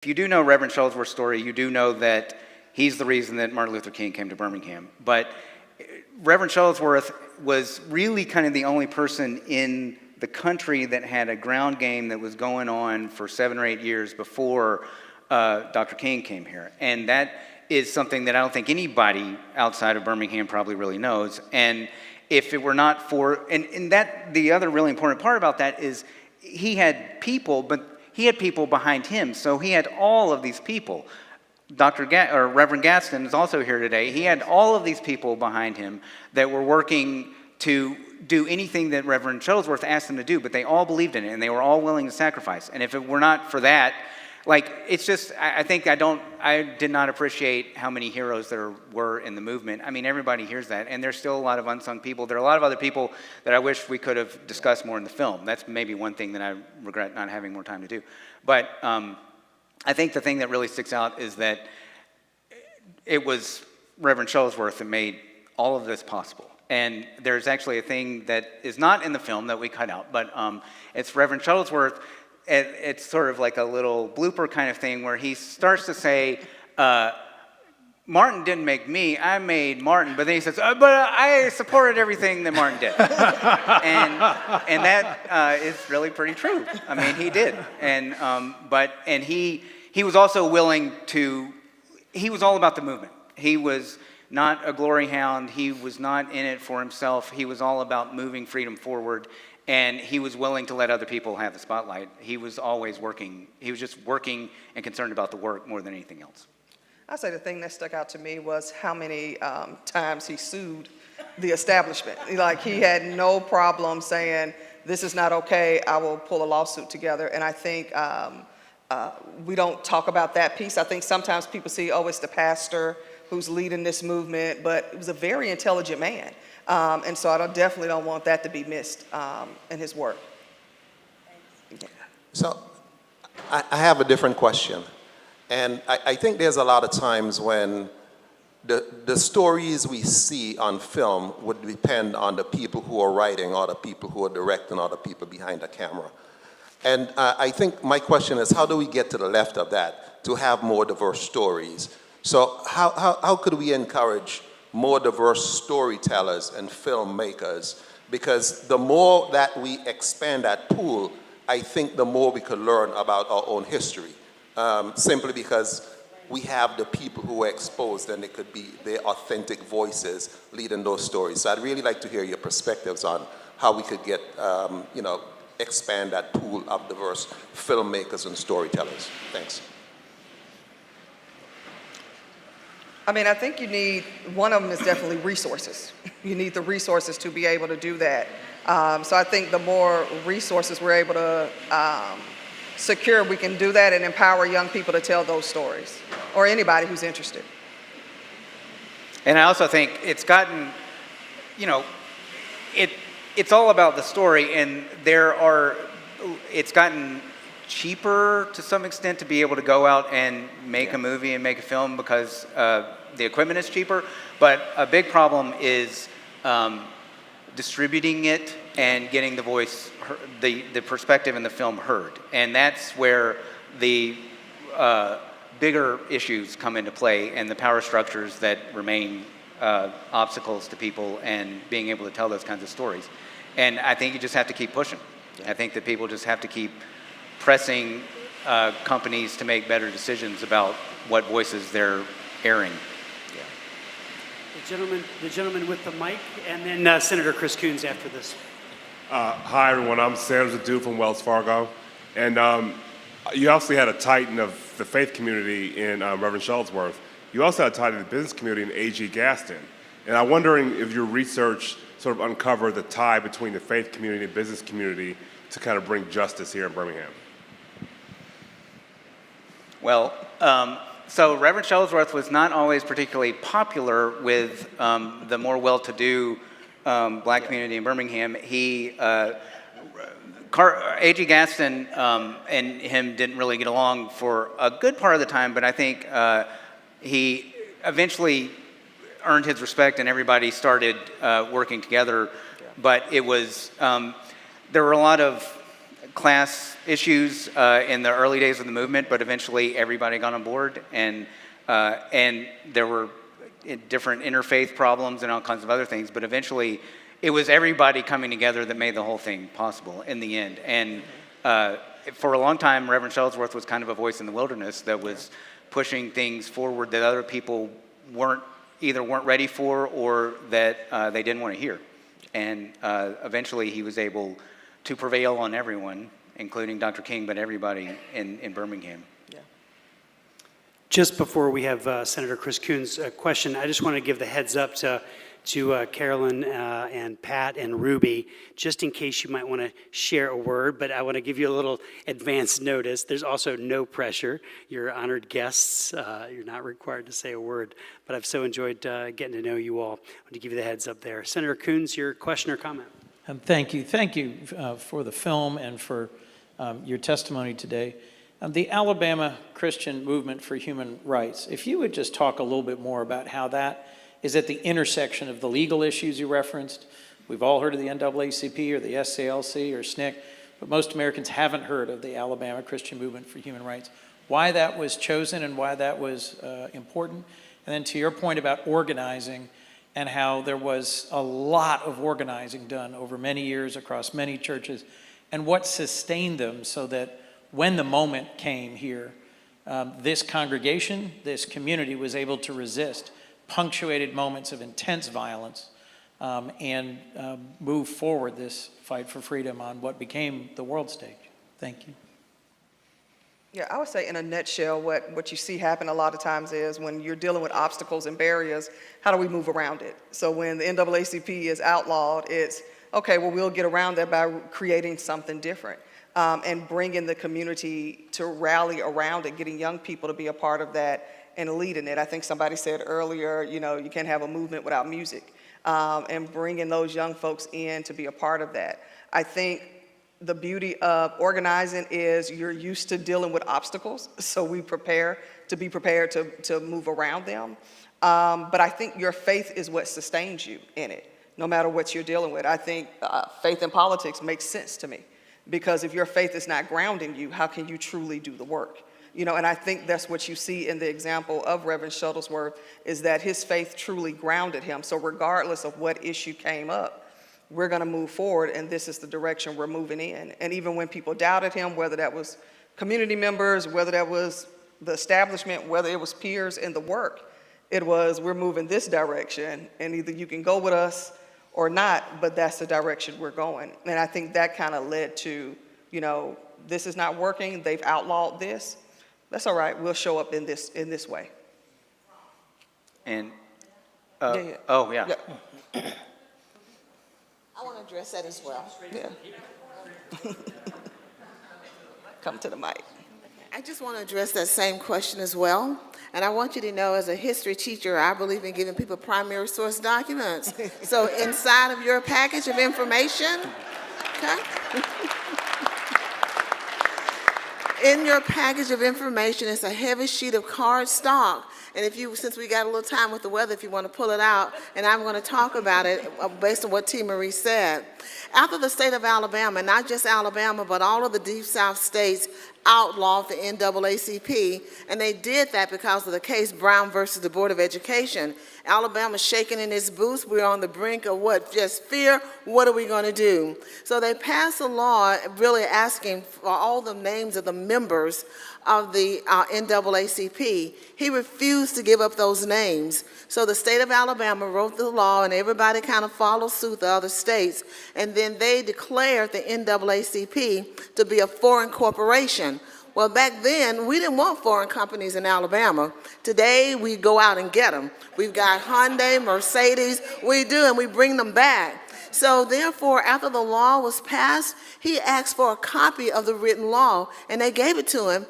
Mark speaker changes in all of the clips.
Speaker 1: If you do know Reverend Shuttlesworth's story, you do know that he's the reason that Martin Luther King came to Birmingham. But Reverend Shuttlesworth was really kind of the only person in the country that had a ground game that was going on for 7 or 8 years before Dr. King came here. And that is something that I don't think anybody outside of Birmingham probably really knows. And if it were not for, and that, the other really important part about that is he had people, but he had people behind him. So he had all of these people. Reverend Gaston is also here today. He had all of these people behind him that were working to do anything that Reverend Shuttlesworth asked them to do, but they all believed in it, and they were all willing to sacrifice. And if it were not for that, like, it's just, I think I did not appreciate how many heroes there were in the movement. I mean, everybody hears that, and there's still a lot of unsung people. There are a lot of other people that I wish we could have discussed more in the film. That's maybe one thing that I regret not having more time to do. But I think the thing that really sticks out is that it was Reverend Shuttlesworth that made all of this possible. And there's actually a thing that is not in the film that we cut out, but it's Reverend Shuttlesworth. It's sort of like a little blooper kind of thing where he starts to say, Martin didn't make me, I made Martin. But then he says, but I supported everything that Martin did. and that is really pretty true. I mean, he did. And he was also willing to, he was all about the movement. He was not a glory hound. He was not in it for himself. He was all about moving freedom forward. And he was willing to let other people have the spotlight. He was always working. He was just working and concerned about the work more than anything else.
Speaker 2: I'd say the thing that stuck out to me was how many times he sued the establishment. Like, he had no problem saying, this is not okay, I will pull a lawsuit together. And I think we don't talk about that piece. I think sometimes people see, oh, it's the pastor who's leading this movement, but it was a very intelligent man. And so I definitely don't want that to be missed in his work. Yeah.
Speaker 3: So I have a different question. And I think there's a lot of times when the stories we see on film would depend on the people who are writing or the people who are directing or the people behind the camera. And I think my question is, how do we get to the left of that to have more diverse stories? So how could we encourage more diverse storytellers and filmmakers? Because the more that we expand that pool, I think the more we could learn about our own history. Simply because we have the people who were exposed and it could be their authentic voices leading those stories. So I'd really like to hear your perspectives on how we could get, expand that pool of diverse filmmakers and storytellers. Thanks.
Speaker 2: I mean, I think you need, one of them is definitely resources. You need the resources to be able to do that. So I think the more resources we're able to secure, we can do that and empower young people to tell those stories, or anybody who's interested.
Speaker 1: And I also think it's gotten, it's all about the story, and it's gotten cheaper to some extent to be able to go out and make a movie and make a film because the equipment is cheaper. But a big problem is distributing it and getting the voice, the perspective in the film heard. And that's where the bigger issues come into play, and the power structures that remain obstacles to people and being able to tell those kinds of stories. And I think you just have to keep pushing. I think that people just have to keep pressing companies to make better decisions about what voices they're airing.
Speaker 4: Yeah. The gentleman with the mic, and then Senator Chris Coons after this.
Speaker 5: Hi, everyone. I'm Sanders Adu from Wells Fargo. And you obviously had a titan of the faith community in Reverend Shuttlesworth. You also had a titan of the business community in A.G. Gaston. And I'm wondering if your research sort of uncovered the tie between the faith community and business community to kind of bring justice here in Birmingham.
Speaker 1: Well, so Reverend Shuttlesworth was not always particularly popular with the more well-to-do black community in Birmingham. A.G. Gaston and him didn't really get along for a good part of the time, but I think he eventually earned his respect and everybody started working together. But it was, there were a lot of class issues in the early days of the movement, but eventually everybody got on board, and there were different interfaith problems and all kinds of other things, but eventually it was everybody coming together that made the whole thing possible in the end. And for a long time, Reverend Shuttlesworth was kind of a voice in the wilderness that was pushing things forward that other people weren't ready for, or that they didn't want to hear. And eventually he was able to prevail on everyone, including Dr. King, but everybody in Birmingham.
Speaker 4: Just before we have Senator Chris Coons' question, I just want to give the heads up to Carolyn and Pat and Ruby, just in case you might want to share a word, but I want to give you a little advance notice. There's also no pressure. You're honored guests. You're not required to say a word, but I've so enjoyed getting to know you all. I want to give you the heads up there. Senator Coons, your question or comment?
Speaker 6: Thank you. Thank you for the film and for your testimony today. The Alabama Christian Movement for Human Rights, if you would just talk a little bit more about how that is at the intersection of the legal issues you referenced. We've all heard of the NAACP or the SCLC or SNCC, but most Americans haven't heard of the Alabama Christian Movement for Human Rights. Why that was chosen and why that was important. And then to your point about organizing and how there was a lot of organizing done over many years across many churches, and what sustained them so that when the moment came here, this congregation, this community was able to resist punctuated moments of intense violence and move forward this fight for freedom on what became the world stage. Thank you.
Speaker 2: Yeah, I would say in a nutshell, what you see happen a lot of times is when you're dealing with obstacles and barriers, how do we move around it? So when the NAACP is outlawed, it's, okay, well, we'll get around that by creating something different and bringing the community to rally around it, getting young people to be a part of that and leading it. I think somebody said earlier, you know, you can't have a movement without music, and bringing those young folks in to be a part of that. I think the beauty of organizing is you're used to dealing with obstacles, so we prepare to be prepared to move around them. But I think your faith is what sustains you in it, no matter what you're dealing with. I think faith in politics makes sense to me, because if your faith is not grounding you, how can you truly do the work? You know, and I think that's what you see in the example of Reverend Shuttlesworth, is that his faith truly grounded him. So regardless of what issue came up, we're going to move forward, and this is the direction we're moving in. And even when people doubted him, whether that was community members, whether that was the establishment, whether it was peers in the work, it was, we're moving this direction, and either you can go with us or not, but that's the direction we're going. And I think that kind of led to, you know, this is not working, they've outlawed this. That's all right, we'll show up in this way.
Speaker 1: And,
Speaker 2: Yeah.
Speaker 1: oh, yeah.
Speaker 7: I want to address that as well.
Speaker 2: Yeah. Come to the mic.
Speaker 7: I just want to address that same question as well. And I want you to know, as a history teacher, I believe in giving people primary source documents. So inside of your package of information, okay? In your package of information is a heavy sheet of card stock. And if you, since we got a little time with the weather, if you want to pull it out, and I'm going to talk about it based on what T. Marie said. After the state of Alabama, not just Alabama, but all of the Deep South states outlawed the NAACP, and they did that because of the case Brown versus the Board of Education. Alabama's shaking in its boots. We're on the brink of what? Just fear. What are we going to do? So they passed a law really asking for all the names of the members of the NAACP. He refused to give up those names. So the state of Alabama wrote the law, and everybody kind of followed suit, the other states, and then they declared the NAACP to be a foreign corporation. Well, back then, we didn't want foreign companies in Alabama. Today, we go out and get them. We've got Hyundai, Mercedes, we do, and we bring them back. So therefore, after the law was passed, he asked for a copy of the written law, and they gave it to him.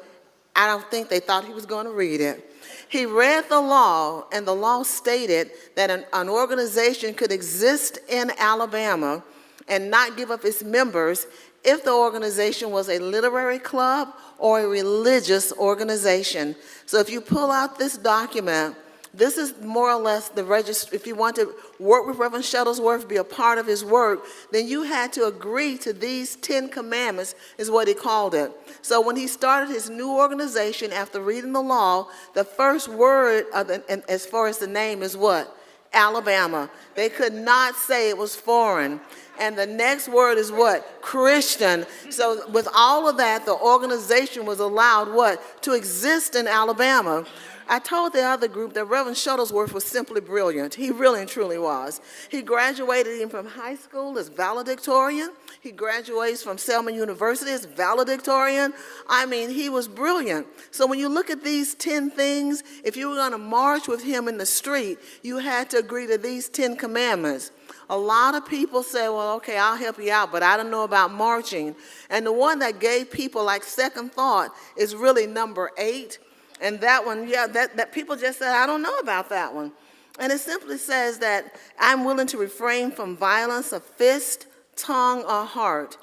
Speaker 7: I don't think they thought he was going to read it. He read the law, and the law stated that an organization could exist in Alabama and not give up its members if the organization was a literary club or a religious organization. So if you pull out this document, This is more or less the register. If you want to work with Reverend Shuttlesworth, be a part of his work, then you had to agree to these 10 commandments, is what he called it. So when he started his new organization after reading the law, the first word as far as the name is what? Alabama. They could not say it was foreign. And the next word is what? Christian. So with all of that, the organization was allowed what? To exist in Alabama. I told the other group that Reverend Shuttlesworth was simply brilliant. He really and truly was. He graduated even from high school as valedictorian. He graduates from Selma University as valedictorian. I mean, he was brilliant. So when you look at these 10 things, if you were going to march with him in the street, you had to agree to these 10 commandments. A lot of people say, well, okay, I'll help you out, but I don't know about marching. And the one that gave people like second thought is really number 8. And that one, yeah, that people just said, I don't know about that one. And it simply says that I'm willing to refrain from violence of fist, tongue, or heart.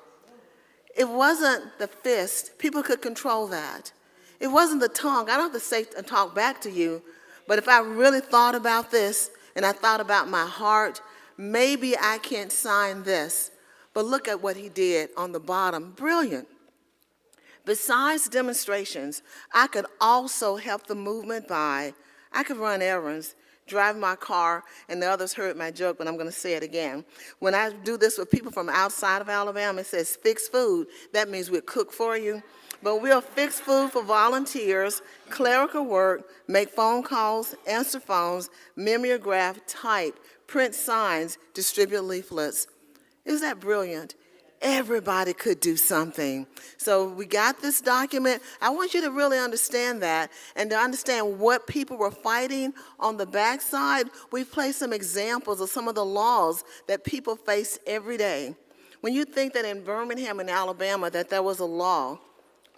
Speaker 7: It wasn't the fist. People could control that. It wasn't the tongue. I don't have to say and talk back to you, but if I really thought about this and I thought about my heart, maybe I can't sign this. But look at what he did on the bottom. Brilliant. Besides demonstrations, I could also help the movement by, I could run errands, drive my car, and the others heard my joke, but I'm going to say it again. When I do this with people from outside of Alabama, it says fix food. That means we'll cook for you. But we'll fix food for volunteers, clerical work, make phone calls, answer phones, mimeograph, type, print signs, distribute leaflets. Isn't that brilliant? Everybody could do something. So we got this document. I want you to really understand that and to understand what people were fighting on the backside. We've placed some examples of some of the laws that people face every day. When you think that in Birmingham in Alabama that there was a law,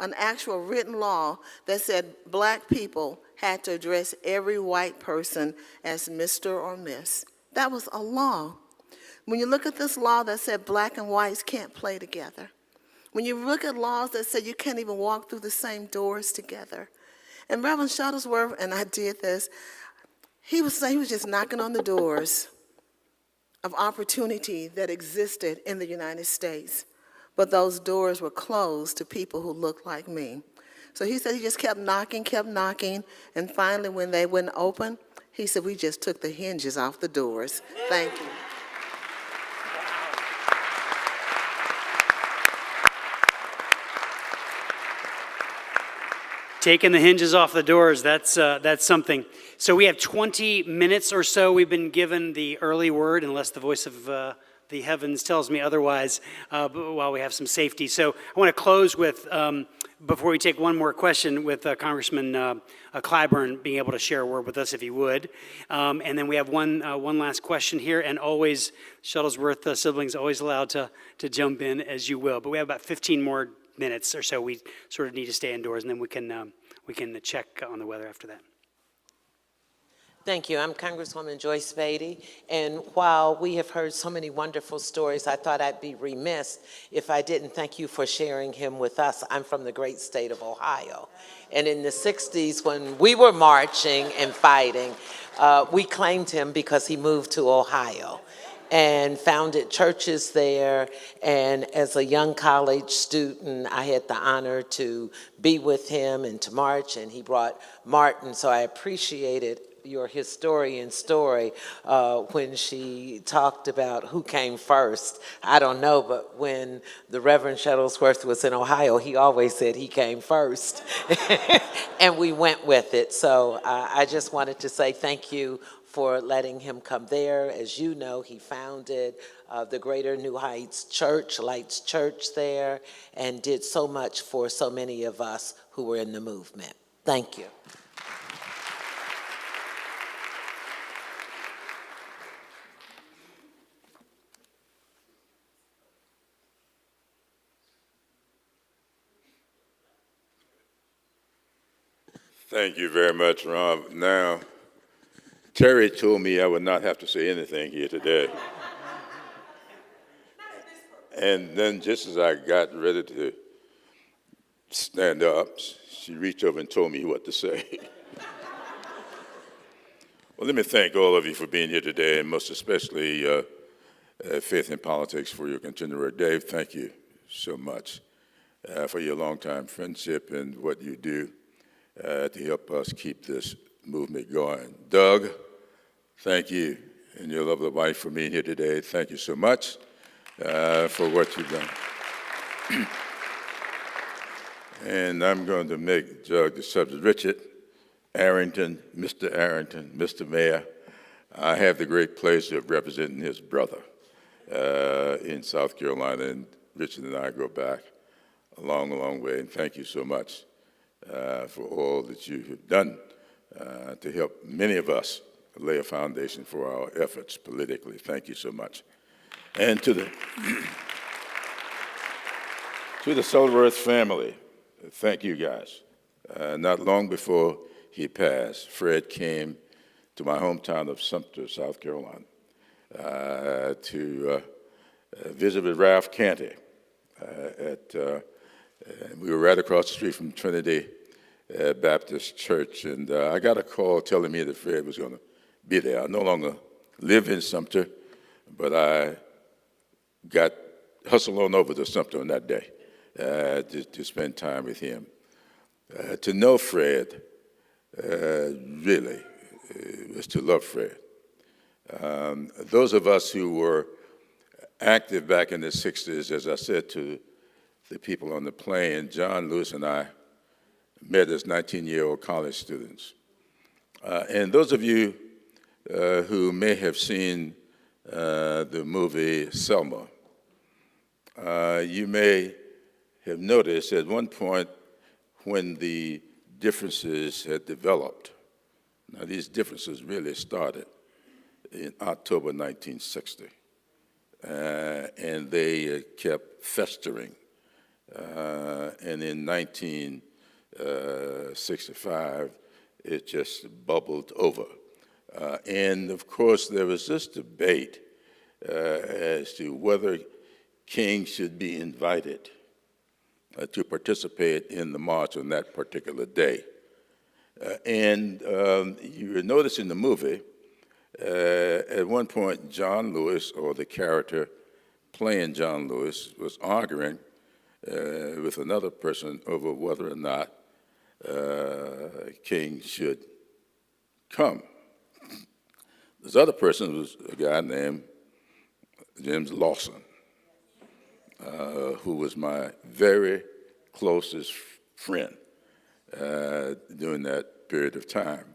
Speaker 7: an actual written law that said black people had to address every white person as Mr. or Miss. That was a law. When you look at this law that said black and whites can't play together, when you look at laws that say you can't even walk through the same doors together, and Reverend Shuttlesworth, and I did this, he was just knocking on the doors of opportunity that existed in the United States, but those doors were closed to people who looked like me. So he said he just kept knocking, and finally when they wouldn't open, he said, we just took the hinges off the doors. Thank you.
Speaker 4: Taking the hinges off the doors, that's something. So we have 20 minutes or so. We've been given the early word, unless the voice of the heavens tells me otherwise, while we have some safety. So I want to close with, before we take one more question, with Congressman Clyburn being able to share a word with us, if he would. And then we have one last question here, and always, Shuttlesworth siblings always allowed to jump in as you will. But we have about 15 more minutes or so. We sort of need to stay indoors, and then we can check on the weather after that.
Speaker 8: Thank you. I'm Congresswoman Joyce Beatty, and while we have heard so many wonderful stories, I thought I'd be remiss if I didn't thank you for sharing him with us. I'm from the great state of Ohio, and in the 60s, when we were marching and fighting, we claimed him because he moved to Ohio and founded churches there. And as a young college student, I had the honor to be with him and to march, and he brought Martin, so I appreciated your historian story when she talked about who came first. I don't know, but when the Reverend Shuttlesworth was in Ohio, he always said he came first. And we went with it. So I just wanted to say thank you for letting him come there. As you know, he founded the Greater New Heights Church, Lights Church there, and did so much for so many of us who were in the movement. Thank you.
Speaker 9: Thank you very much, Rob. Now, Terry told me I would not have to say anything here today. And then just as I got ready to stand up, she reached over and told me what to say. Well, let me thank all of you for being here today, and most especially Faith in Politics for your continued work. Dave, thank you so much for your longtime friendship and what you do to help us keep this movement going. Doug, thank you and your lovely wife for being here today. Thank you so much for what you've done. And I'm going to make Doug the subject. Richard Arrington, Mr. Mayor, I have the great pleasure of representing his brother in South Carolina, and Richard and I go back a long, long way, and thank you so much for all that you have done to help many of us lay a foundation for our efforts politically. Thank you so much. And to the Shuttlesworth family, thank you guys. Not long before he passed, Fred came to my hometown of Sumter, South Carolina, to visit with Ralph Canty. We were right across the street from Trinity Baptist Church, and I got a call telling me that Fred was going to be there. I no longer live in Sumter, but I got hustled on over to Sumter on that day to spend time with him. To know Fred, really, was to love Fred. Those of us who were active back in the 60s, as I said to the people on the plane, John Lewis and I met as 19-year-old college students. And those of you who may have seen the movie Selma, you may have noticed at one point when the differences had developed. Now, these differences really started in October 1960, and they kept festering. And in 1965, it just bubbled over. And of course, there was this debate as to whether King should be invited to participate in the march on that particular day. And you notice in the movie, at one point, John Lewis, or the character playing John Lewis, was arguing with another person over whether or not King should come. This other person was a guy named James Lawson, who was my very closest friend during that period of time.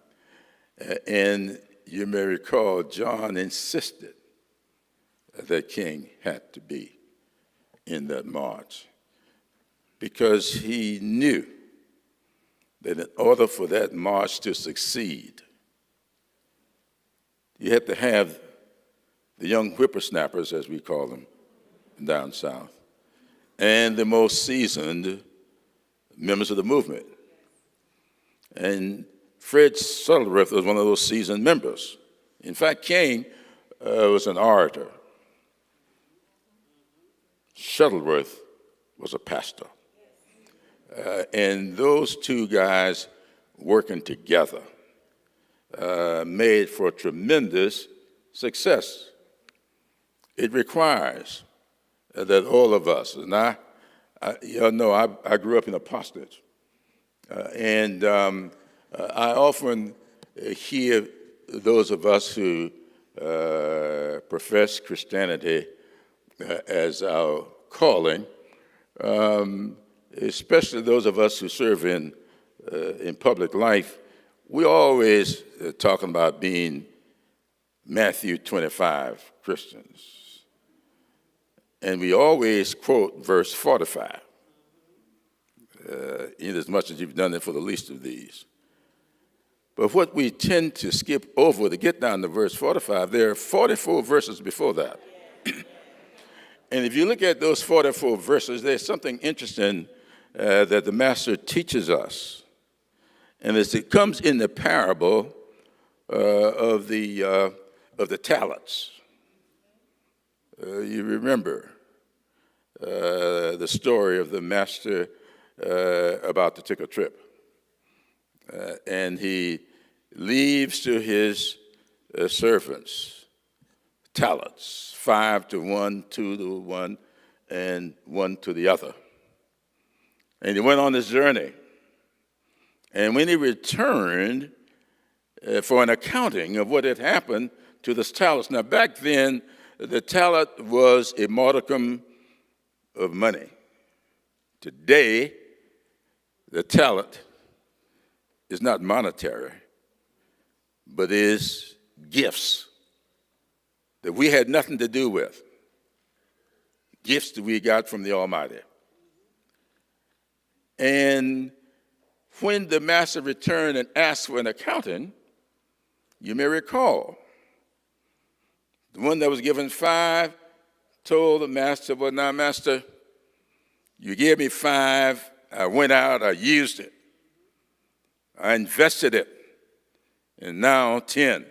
Speaker 9: And you may recall John insisted that King had to be in that march because he knew that in order for that march to succeed, you had to have the young whippersnappers, as we call them, down south, and the most seasoned members of the movement. And Fred Shuttlesworth was one of those seasoned members. In fact, King was an orator. Shuttlesworth was a pastor. And those two guys working together made for tremendous success. It requires that all of us, and I grew up in a parsonage, and I often hear those of us who profess Christianity as our calling, especially those of us who serve in public life, we're always talking about being Matthew 25 Christians. And we always quote verse 45, in as much as you've done it for the least of these. But what we tend to skip over to get down to verse 45, there are 44 verses before that. And if you look at those 44 verses, there's something interesting that the Master teaches us. And as it comes in the parable of the talents. You remember the story of the master about to take a trip. And he leaves to his servants talents, 5 to one, 2 to one, and 1 to the other. And he went on his journey. And when he returned for an accounting of what had happened to the talents, now back then, the talent was a modicum of money. Today, the talent is not monetary, but is gifts that we had nothing to do with, gifts that we got from the Almighty. And when the master returned and asked for an accounting, you may recall, the one that was given 5 told the master, well, now, master, you gave me 5, I went out, I used it, I invested it, and now 10.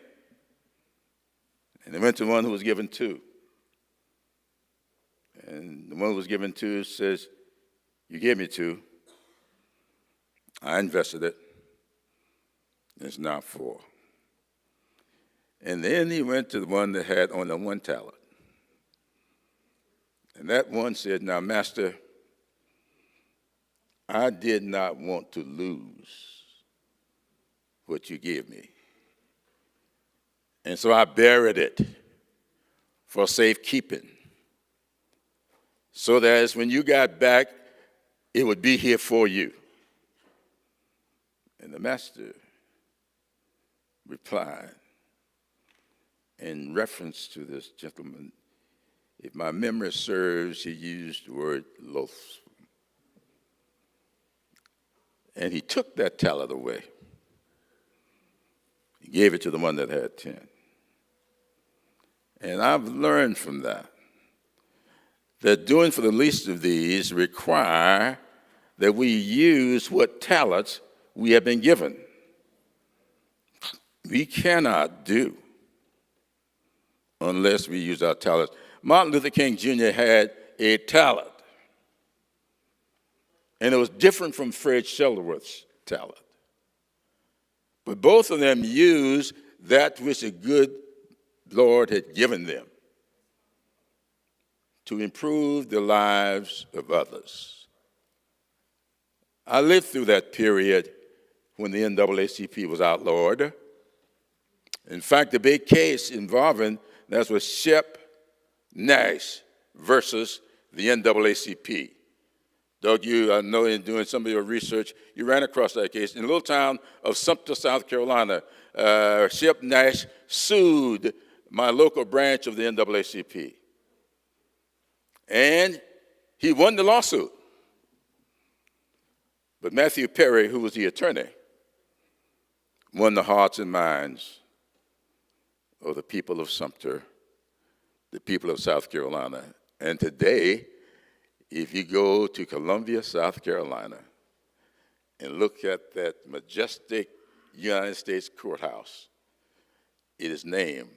Speaker 9: And they went to one who was given 2. And the one who was given 2 says, you gave me 2, I invested it, it's now 4. And then he went to the one that had only 1 talent. And that one said, now, master, I did not want to lose what you gave me. And so I buried it for safekeeping, so that as when you got back, it would be here for you. And the master replied, in reference to this gentleman, if my memory serves, he used the word loathsome. And he took that talent away. He gave it to the one that had 10. And I've learned from that doing for the least of these require that we use what talents we have been given. We cannot do unless we use our talents. Martin Luther King Jr. had a talent, and it was different from Fred Shuttleworth's talent. But both of them used that which the good Lord had given them to improve the lives of others. I lived through that period when the NAACP was outlawed. In fact, the big case involving that was Shep Nash versus the NAACP. Doug, I know in doing some of your research, you ran across that case. In the little town of Sumter, South Carolina, Shep Nash sued my local branch of the NAACP. And he won the lawsuit. But Matthew Perry, who was the attorney, won the hearts and minds of the people of Sumter, the people of South Carolina. And today, if you go to Columbia, South Carolina, and look at that majestic United States courthouse, it is named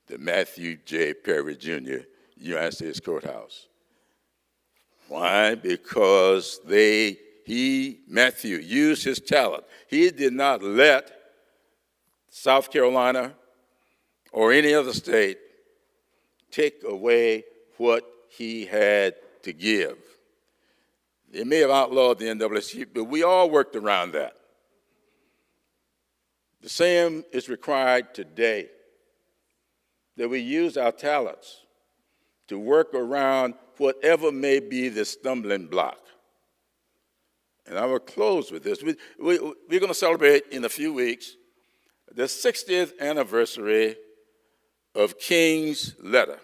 Speaker 9: the Matthew J. Perry Jr. United States Courthouse. Why? Because Matthew, used his talent. He did not let South Carolina or any other state take away what he had to give. They may have outlawed the NAACP, but we all worked around that. The same is required today, that we use our talents to work around whatever may be the stumbling block. And I will close with this. We're going to celebrate in a few weeks the 60th anniversary of King's letter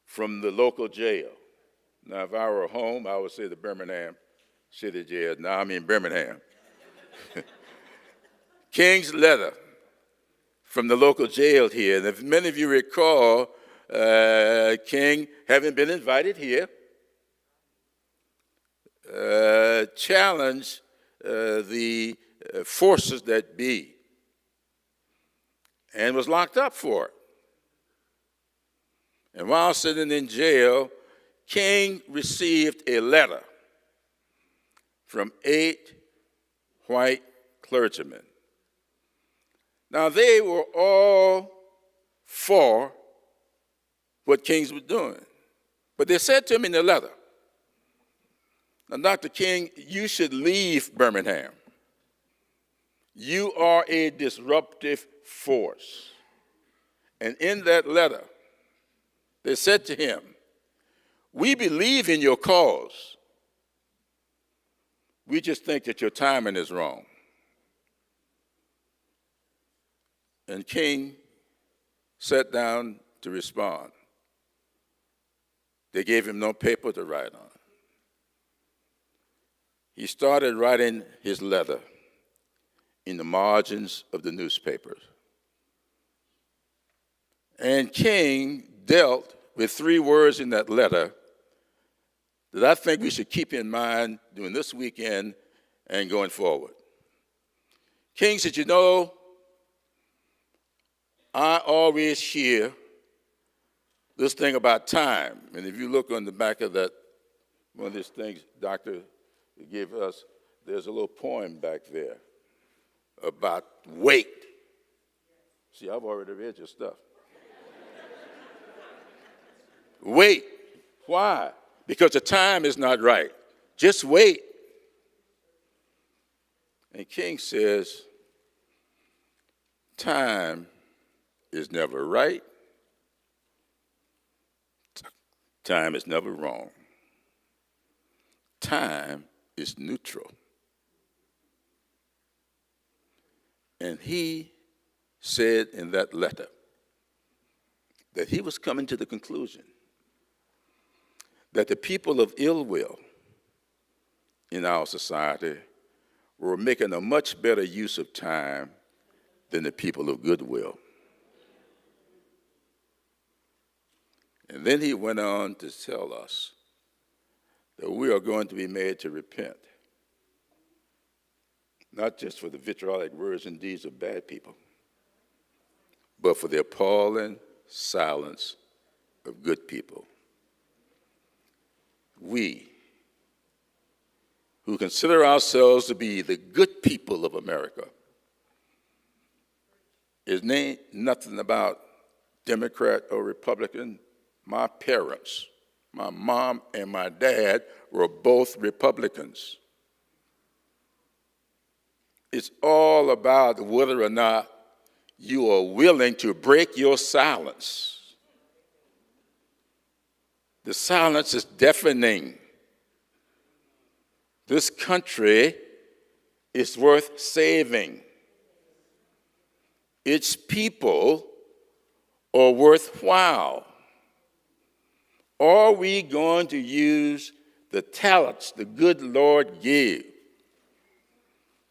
Speaker 9: from the local jail. Now, if I were home, I would say the Birmingham City Jail. Now I'm in Birmingham. King's letter from the local jail here. And if many of you recall, King, having been invited here, challenged the forces that be and was locked up for it. And while sitting in jail, King received a letter from 8 white clergymen. Now, they were all for what Kings was doing. But they said to him in the letter, now, Dr. King, you should leave Birmingham. You are a disruptive force. And in that letter, they said to him, we believe in your cause. We just think that your timing is wrong. And King sat down to respond. They gave him no paper to write on. He started writing his letter in the margins of the newspapers. And King dealt with 3 words in that letter that I think we should keep in mind during this weekend and going forward. King said, you know, I always hear this thing about time. And if you look on the back of that, one of these things Dr. gave us, there's a little poem back there about wait. See, I've already read your stuff. Wait. Why? Because the time is not right. Just wait. And King says, time is never right. Time is never wrong. Time is neutral. And he said in that letter that he was coming to the conclusion that the people of ill will in our society were making a much better use of time than the people of goodwill. And then he went on to tell us that we are going to be made to repent, not just for the vitriolic words and deeds of bad people, but for the appalling silence of good people. We, who consider ourselves to be the good people of America, is nothing about Democrat or Republican. My parents, my mom and my dad, were both Republicans. It's all about whether or not you are willing to break your silence. The silence is deafening. This country is worth saving. Its people are worthwhile. Are we going to use the talents the good Lord gave?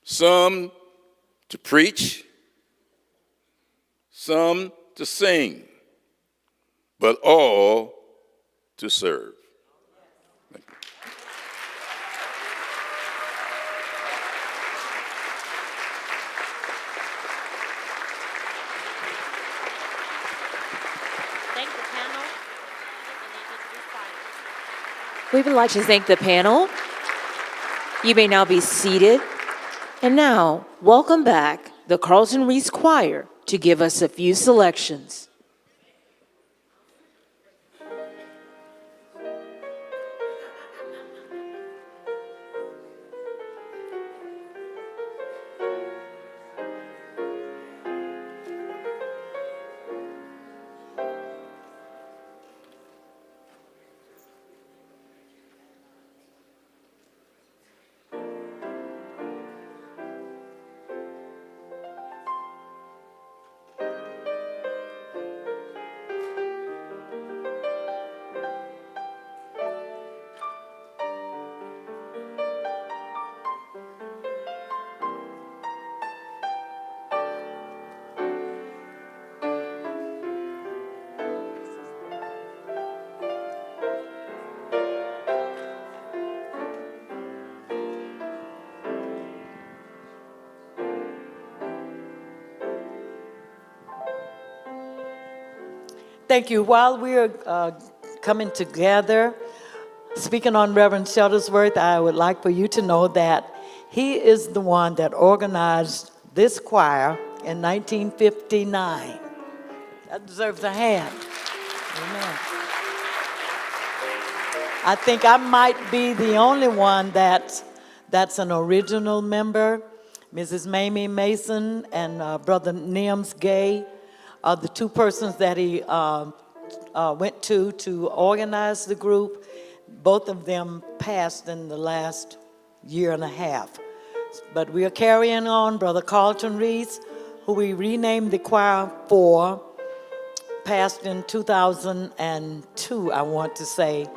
Speaker 9: Some to preach, some to sing, but all to serve. Thank you.
Speaker 10: Thank the panel. We would like to thank the panel. You may now be seated. And now, welcome back the Carlton Reese Choir to give us a few selections.
Speaker 11: Thank you. While we are coming together, speaking on Reverend Shuttlesworth, I would like for you to know that he is the one that organized this choir in 1959. That deserves a hand. Amen. I think I might be the only one that's an original member. Mrs. Mamie Mason and Brother Nims Gay are the two persons that he went to organize the group. Both of them passed in the last year and a half. But we are carrying on. Brother Carlton Reese, who we renamed the choir for, passed in 2002, I want to say.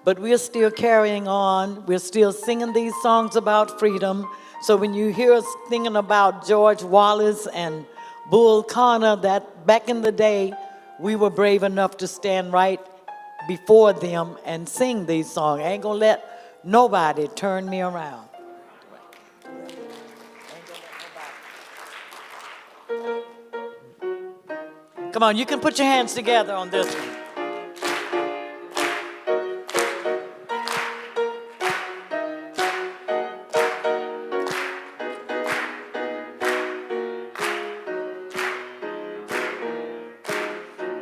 Speaker 11: But we're still carrying on. We're still singing these songs about freedom. So when you hear us singing about George Wallace and Bull Connor, that back in the day, we were brave enough to stand right before them and sing these songs. I ain't gonna let nobody turn me around. Come on, you can put your hands together on this one.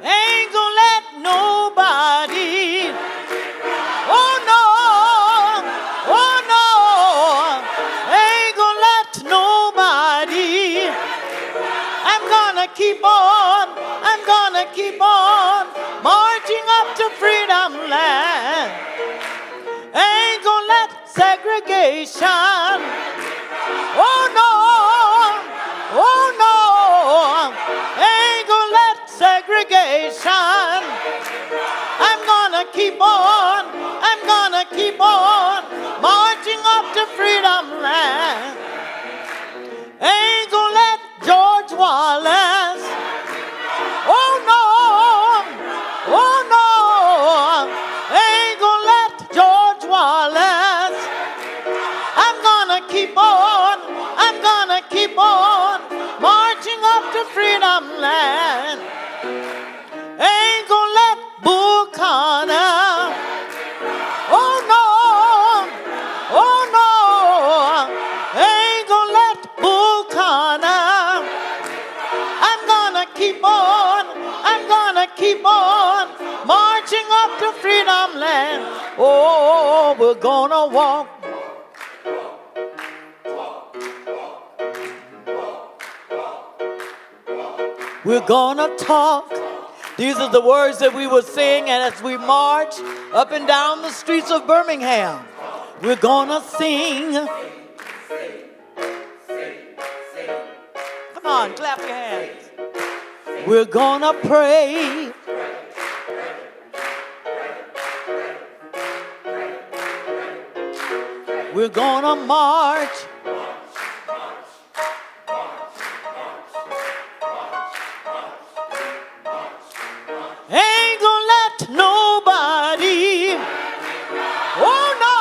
Speaker 11: Ain't gonna let nobody, oh no, ain't gonna let nobody. I'm gonna keep on marching up to freedom land. Ain't gonna let segregation, oh no, ain't gonna let segregation. I'm gonna keep on marching up to freedom land. Ain't gonna let George Wallace, oh no, ain't gonna let George Wallace. I'm gonna keep on marching up to freedom land. Ain't gonna let Bull Connor, oh no, ain't gonna let Bull Connor. I'm gonna keep on marching up to freedom land. Oh, we're gonna walk. We're gonna talk. These are the words that we will sing as we march up and down the streets of Birmingham. We're gonna sing. Come on, clap your hands. We're gonna pray. We're gonna march. Ain't gonna let nobody, oh no,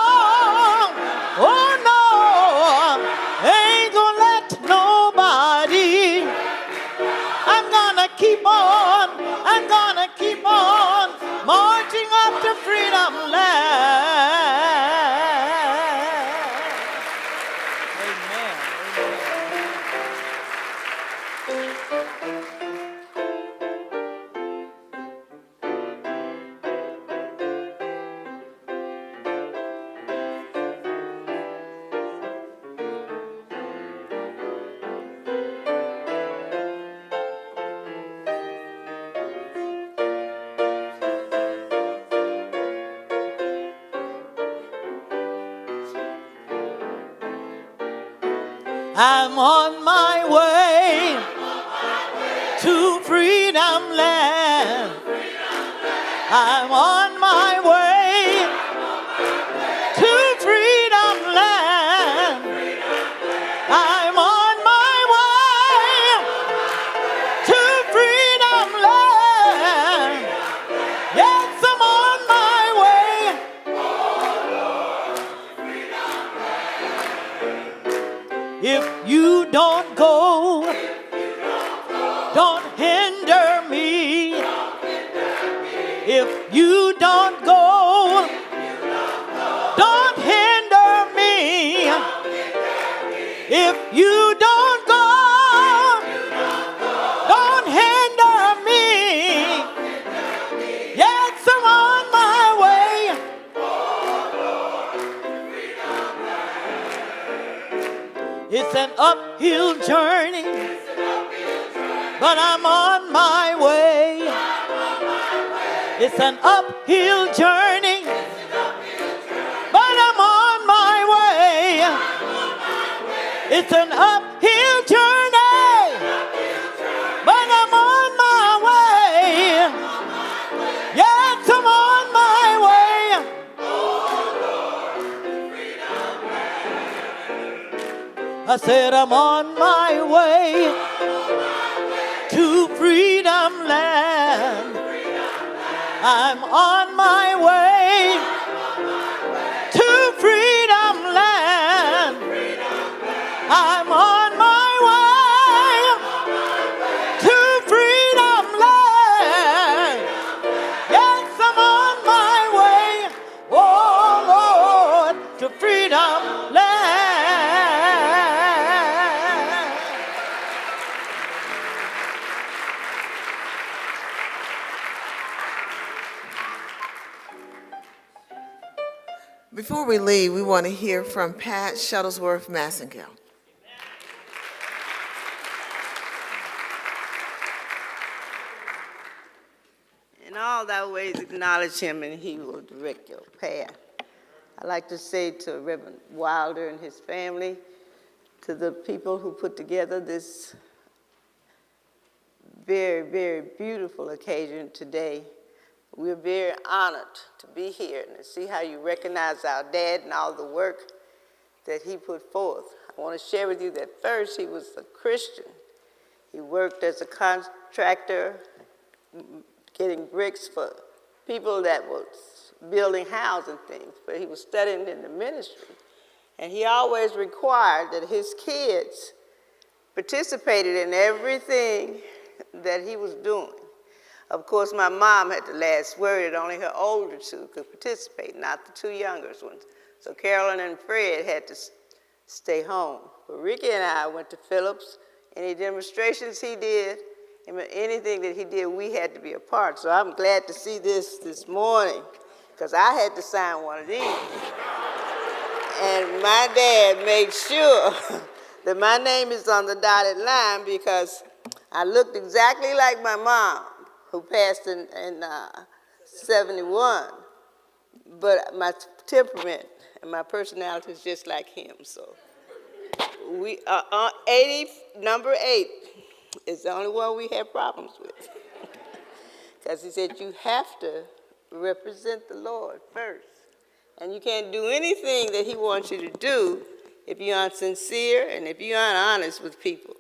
Speaker 11: ain't gonna let nobody. I'm gonna keep on marching up to freedom land. I'm on my way to freedom land. I'm on my way to freedom land. I'm on my way to freedom land. Yes, I'm on my way. If you don't go, don't hinder me. If you don't go, don't hinder me. If you don't go, uphill journey, but I'm on my way. It's an uphill journey, but I'm on my way. It's an uphill journey, but I'm on my way. Yes, I'm on my way. I said I'm on my way to freedom land. I'm on my way to freedom land. I'm on my way to freedom land. Yes, I'm on my way, oh Lord, to freedom land.
Speaker 7: Before we leave, we want to hear from Pat Shuttlesworth Massengill.
Speaker 12: In all thy ways acknowledge him, and he will direct your path. I'd like to say to Reverend Wilder and his family, to the people who put together this very, very beautiful occasion today, we're very honored to be here and to see how you recognize our dad and all the work that he put forth. I want to share with you that first he was a Christian. He worked as a contractor, getting bricks for people that was building houses and things, but he was studying in the ministry. And he always required that his kids participated in everything that he was doing. Of course, my mom had the last word, and only her older two could participate, not the two younger ones. So Carolyn and Fred had to stay home. But Ricky and I went to Phillips. Any demonstrations he did, anything that he did, we had to be a part. So I'm glad to see this morning, because I had to sign one of these. And my dad made sure that my name is on the dotted line, because I looked exactly like my mom, who passed in 71, but my temperament and my personality is just like him. So we are number 8 is the only one we have problems with, because he said you have to represent the Lord first, and you can't do anything that he wants you to do if you aren't sincere and if you aren't honest with people.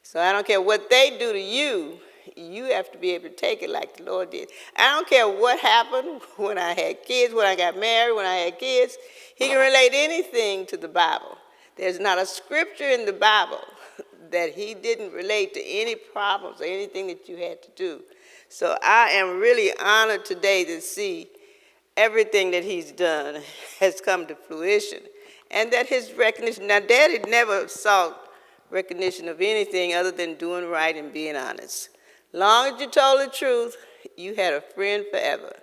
Speaker 12: So I don't care what they do to you, you have to be able to take it like the Lord did. I don't care what happened when I had kids, when I got married, when I had kids. He can relate anything to the Bible. There's not a scripture in the Bible that he didn't relate to any problems or anything that you had to do. So I am really honored today to see everything that he's done has come to fruition, and that his recognition. Now, Daddy never sought recognition of anything other than doing right and being honest. Long as you told the truth, you had a friend forever.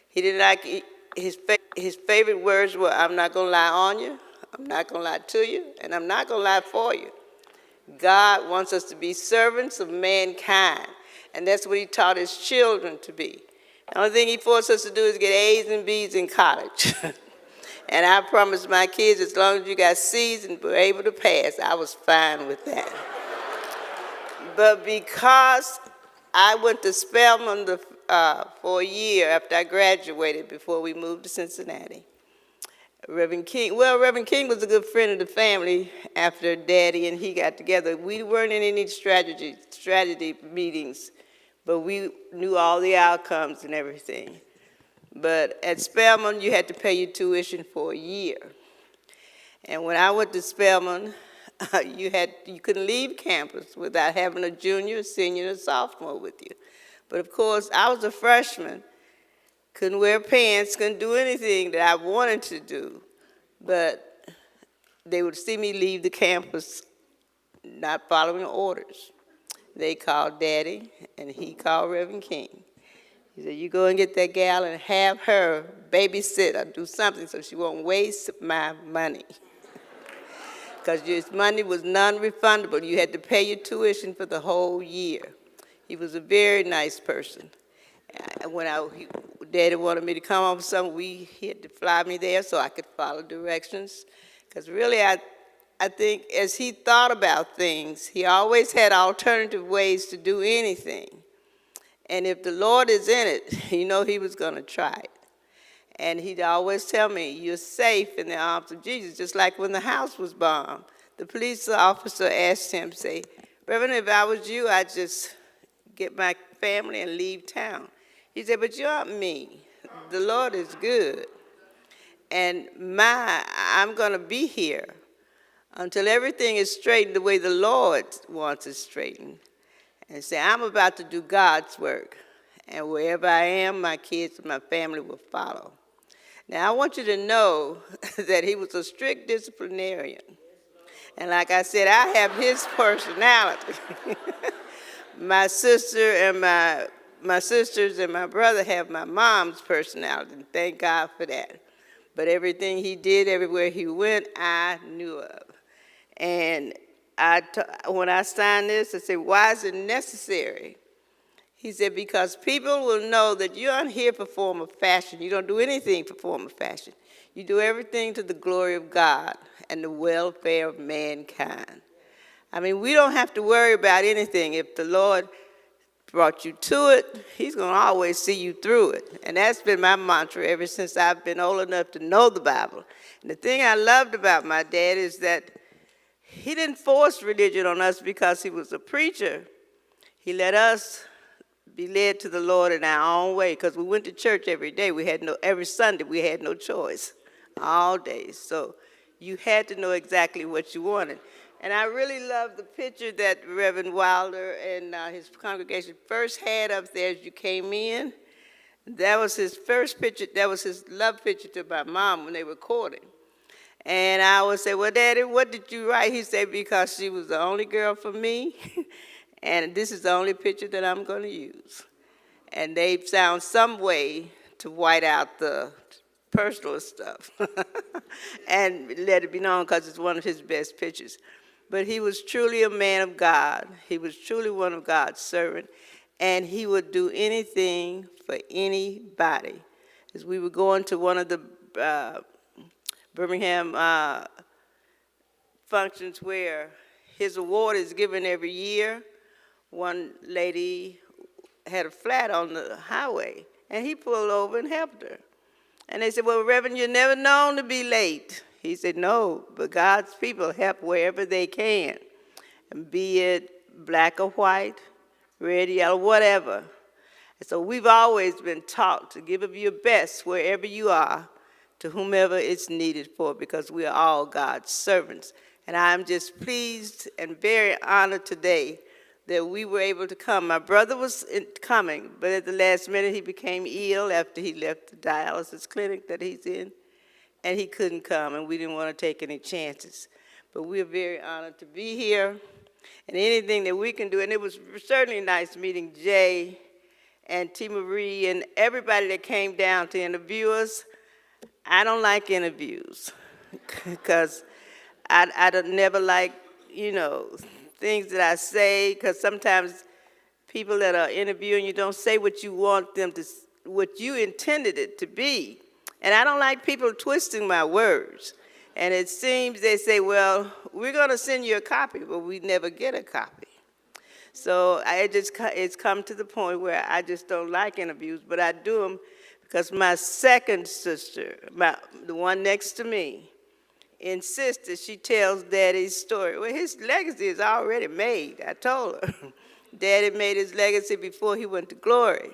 Speaker 12: He didn't like his favorite words were, "I'm not gonna lie on you, I'm not gonna lie to you, and I'm not gonna lie for you." God wants us to be servants of mankind, and that's what he taught his children to be. The only thing he forced us to do is get A's and B's in college. And I promised my kids, as long as you got C's and were able to pass, I was fine with that. But because I went to Spelman for a year after I graduated, before we moved to Cincinnati, Reverend King was a good friend of the family after Daddy and he got together. We weren't in any strategy meetings, but we knew all the outcomes and everything. But at Spelman, you had to pay your tuition for a year. And when I went to Spelman, you couldn't leave campus without having a junior, senior, and sophomore with you. But of course, I was a freshman, couldn't wear pants, couldn't do anything that I wanted to do. But they would see me leave the campus not following orders. They called Daddy, and he called Reverend King. He said, "You go and get that gal and have her babysit or do something so she won't waste my money." because your money was non-refundable. You had to pay your tuition for the whole year. He was a very nice person. When Daddy wanted me to come home somewhere, he had to fly me there so I could follow directions. Because really, I think as he thought about things, he always had alternative ways to do anything. And if the Lord is in it, you know he was going to try it. And he'd always tell me, you're safe in the arms of Jesus, just like when the house was bombed. The police officer asked him, say, Reverend, if I was you, I'd just get my family and leave town. He said, but you aren't me. The Lord is good. And I'm going to be here until everything is straightened the way the Lord wants it straightened. And say, I'm about to do God's work. And wherever I am, my kids and my family will follow. Now, I want you to know that he was a strict disciplinarian. And like I said, I have his personality. My sisters and my brother have my mom's personality, and thank God for that. But everything he did, everywhere he went, I knew of. And when I signed this, I said, why is it necessary? He said, because people will know that you aren't here for form of fashion. You don't do anything for form of fashion. You do everything to the glory of God and the welfare of mankind. I mean, we don't have to worry about anything. If the Lord brought you to it, he's going to always see you through it. And that's been my mantra ever since I've been old enough to know the Bible. And the thing I loved about my dad is that he didn't force religion on us because he was a preacher. He let us be led to the Lord in our own way, because we went to church every day. Every Sunday we had no choice, all day. So you had to know exactly what you wanted. And I really love the picture that Reverend Wilder and his congregation first had up there as you came in. That was his first picture. That was his love picture to my mom when they were courting. And I would say, well, Daddy, what did you write? He said, because she was the only girl for me, and this is the only picture that I'm going to use. And they found some way to white out the personal stuff and let it be known because it's one of his best pictures. But he was truly a man of God. He was truly one of God's servants, and he would do anything for anybody. As we were going to one of the Birmingham functions where his award is given every year, one lady had a flat on the highway, and he pulled over and helped her. And they said, well, Reverend, you're never known to be late. He said, no, but God's people help wherever they can, and be it black or white, red, yellow, whatever. And so we've always been taught to give of your best wherever you are, to whomever it's needed for, because we are all God's servants. And I'm just pleased and very honored today that we were able to come. My brother was coming, but at the last minute he became ill after he left the dialysis clinic that he's in, and he couldn't come, and we didn't want to take any chances. But we're very honored to be here, and anything that we can do. And it was certainly nice meeting Jay and T. Marie and everybody that came down to interview us. I don't like interviews because I don't never like, things that I say, because sometimes people that are interviewing you don't say what you want them to, what you intended it to be. And I don't like people twisting my words. And it seems they say, well, we're going to send you a copy, but we never get a copy. So it's come to the point where I just don't like interviews, but I do them because my second sister, the one next to me, insists that she tells Daddy's story. Well, his legacy is already made, I told her. Daddy made his legacy before he went to glory.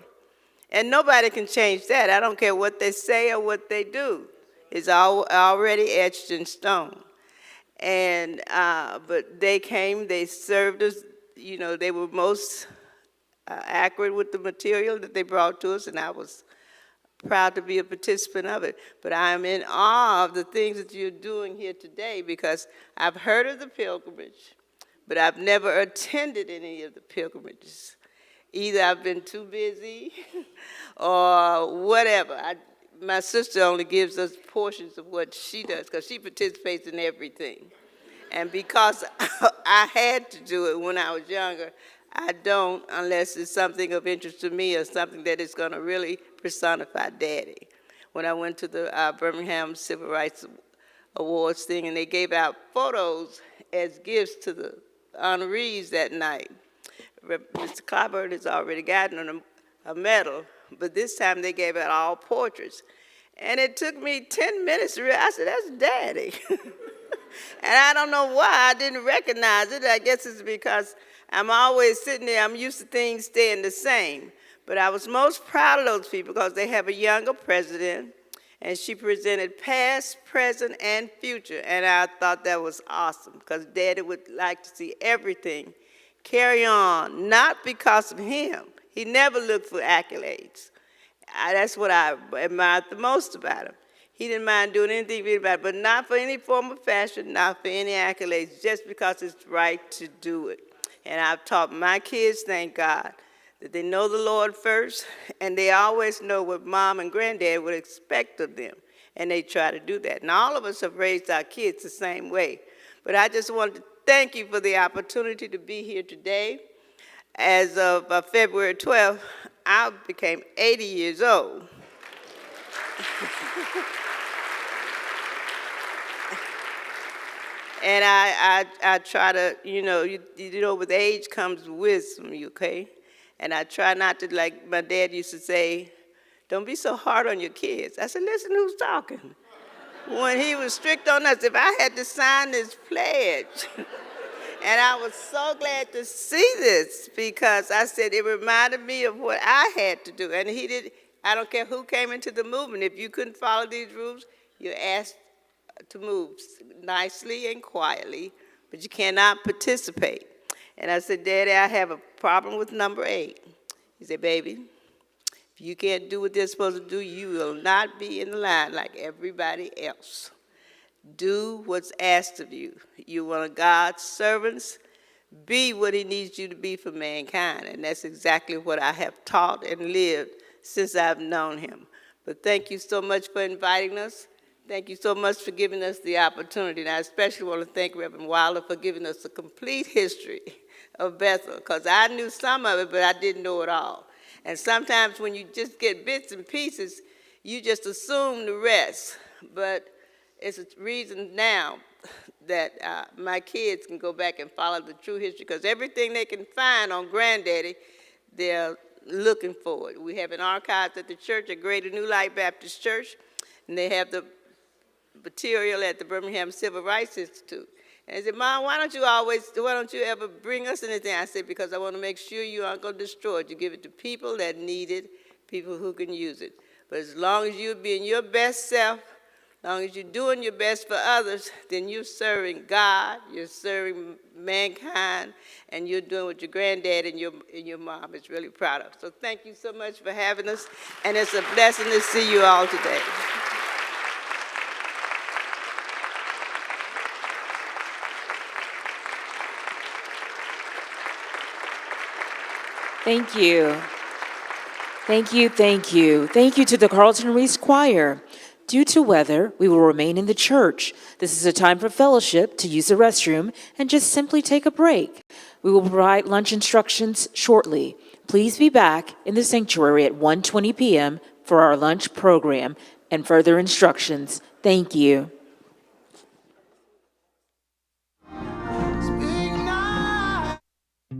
Speaker 12: And nobody can change that. I don't care what they say or what they do. It's already etched in stone. And, but they came, they served us, they were most accurate with the material that they brought to us, and I was proud to be a participant of it. But I am in awe of the things that you're doing here today, because I've heard of the pilgrimage, but I've never attended any of the pilgrimages. Either I've been too busy or whatever. My sister only gives us portions of what she does because she participates in everything. And because I had to do it when I was younger, I don't unless it's something of interest to me or something that is going to really personify Daddy. When I went to the Birmingham Civil Rights Awards thing, and they gave out photos as gifts to the honorees that night. Mr. Clyburn has already gotten a medal, but this time they gave out all portraits. And it took me 10 minutes to realize, I said, that's Daddy. And I don't know why I didn't recognize it. I guess it's because I'm always sitting there, I'm used to things staying the same. But I was most proud of those people because they have a younger president, and she presented past, present, and future. And I thought that was awesome because Daddy would like to see everything carry on, not because of him. He never looked for accolades. That's what I admired the most about him. He didn't mind doing anything for anybody, but not for any form of fashion, not for any accolades, just because it's right to do it. And I've taught my kids, thank God, that they know the Lord first, and they always know what Mom and Granddad would expect of them, and they try to do that. And all of us have raised our kids the same way. But I just wanted to thank you for the opportunity to be here today. As of February 12th, I became 80 years old. And I try to, you know, with age comes wisdom, okay? And I try not to, like my dad used to say, don't be so hard on your kids. I said, listen, who's talking? When he was strict on us, if I had to sign this pledge, and I was so glad to see this because I said it reminded me of what I had to do. And he did, I don't care who came into the movement. If you couldn't follow these rules, you're asked to move nicely and quietly, but you cannot participate. And I said, Daddy, I have a problem with number 8. He said, baby, if you can't do what they're supposed to do, you will not be in the line like everybody else. Do what's asked of you. You're one of God's servants. Be what he needs you to be for mankind. And that's exactly what I have taught and lived since I've known him. But thank you so much for inviting us. Thank you so much for giving us the opportunity. And I especially want to thank Reverend Wilder for giving us a complete history of Bethel, because I knew some of it, but I didn't know it all. And sometimes when you just get bits and pieces, you just assume the rest. But it's a reason now that my kids can go back and follow the true history, because everything they can find on Granddaddy, they're looking for it. We have an archive at the church, at Greater New Light Baptist Church, and they have the material at the Birmingham Civil Rights Institute. And I said, Mom, why don't you ever bring us anything? I said, because I want to make sure you aren't going to destroy it. You give it to people that need it, people who can use it. But as long as you're being your best self, as long as you're doing your best for others, then you're serving God, you're serving mankind, and you're doing what your granddad and your mom is really proud of. So thank you so much for having us, and it's a blessing to see you all today.
Speaker 10: Thank you. Thank you, thank you. Thank you to the Carlton Reese Choir. Due to weather, we will remain in the church. This is a time for fellowship, to use the restroom, and just simply take a break. We will provide lunch instructions shortly. Please be back in the sanctuary at 1:20 p.m. for our lunch program and further instructions. Thank you.